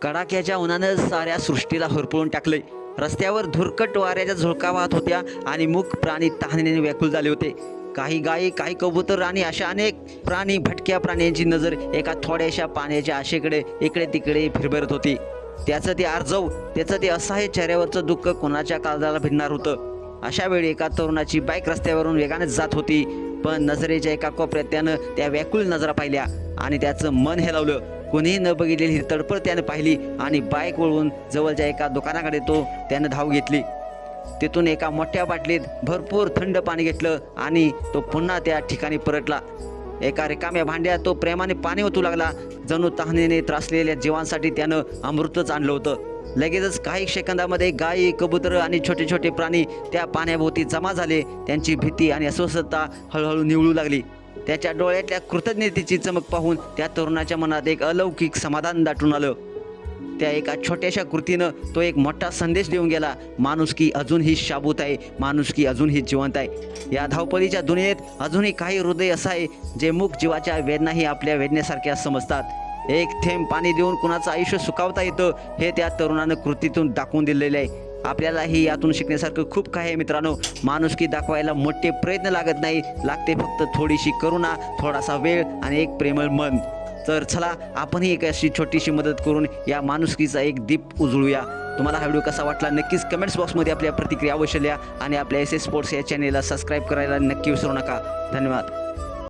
कडाक्याच्या उन्हानं साऱ्या सृष्टीला होरपळून टाकले। रस्त्यावर धुरकट वाऱ्याच्या झुळका वाहत होत्या आणि मूक प्राणी तहानेने व्याकुळ झाले होते। काही गायी, काही कबूतर आणि अशा अनेक प्राणी, भटक्या प्राण्यांची नजर एका थोड्याशा पाण्याच्या आशेकडे इकडे तिकडे फिरभरत होती। त्याचं ते आर्जव, त्याचं ते असहाय चेहऱ्यावरचं दुःख कोणाच्या काळजाला भिडणार होतं। अशा वेळी एका तरुणाची बाईक रस्त्यावरून वेगाने जात होती, पण नजरेच्या एका कोपऱ्यात त्यानं त्या व्याकुळ नजरा पाहिल्या आणि त्याचं मन हेलावलं। कोणीही न बघितलेली ही तडफड त्यानं पाहिली आणि बाईक वळवून जवळच्या एका दुकानाकडे त्यानं धाव घेतली। तिथून एका मोठ्या बाटलीत भरपूर थंड पाणी घेतलं आणि तो पुन्हा त्या ठिकाणी परतला। एका रिकाम्या भांड्यात तो प्रेमाने पाणी ओतू लागला, जणू तहानेने त्रासलेल्या जीवांसाठी त्यानं अमृतच आणलं होतं। लगेचच काही सेकंदामध्ये गायी, कबूतर आणि छोटे छोटे प्राणी त्या पाण्याभोवती जमा झाले। त्यांची भीती आणि अस्वस्थता हळूहळू निवळू लागली। त्याच्या डोळ्यातल्या कृतज्ञतेची चमक पाहून त्या तरुणाच्या मनात एक अलौकिक समाधान दाटून आलं। त्या एका छोट्याशा कृतीनं तो एक मोठा संदेश देऊन गेला, माणुसकी अजूनही शाबूत आहे, माणुसकी अजूनही जिवंत आहे। या धावपळीच्या दुनियेत अजूनही काही हृदय असं आहे जे मूक जीवाच्या वेदनाही आपल्या वेदनेसारख्या समजतात। एक थेंब पाणी देऊन कुणाचं आयुष्य सुखावता येतं हे त्या तरुणानं कृतीतून दाखवून दिलेलं आहे। आपल्यालाही यातून शिकण्यासारखं खूप काही आहे मित्रांनो। माणुसकी दाखवायला मोठे प्रयत्न लागत नाही, लागते फक्त थोडीशी करुणा, थोडासा वेळ आणि एक प्रेमळ मन। तर चला आपणही एक अशी छोटीशी मदत करून या माणुसकीचा एक दीप उजळूया। तुम्हाला हा व्हिडिओ कसा वाटला नक्कीच कमेंट्स बॉक्समध्ये आपल्या प्रतिक्रिया अवश्य लिहा आणि आपल्या SS स्पोर्ट्स या चॅनेलला सबस्क्राईब करायला नक्की विसरू नका। धन्यवाद।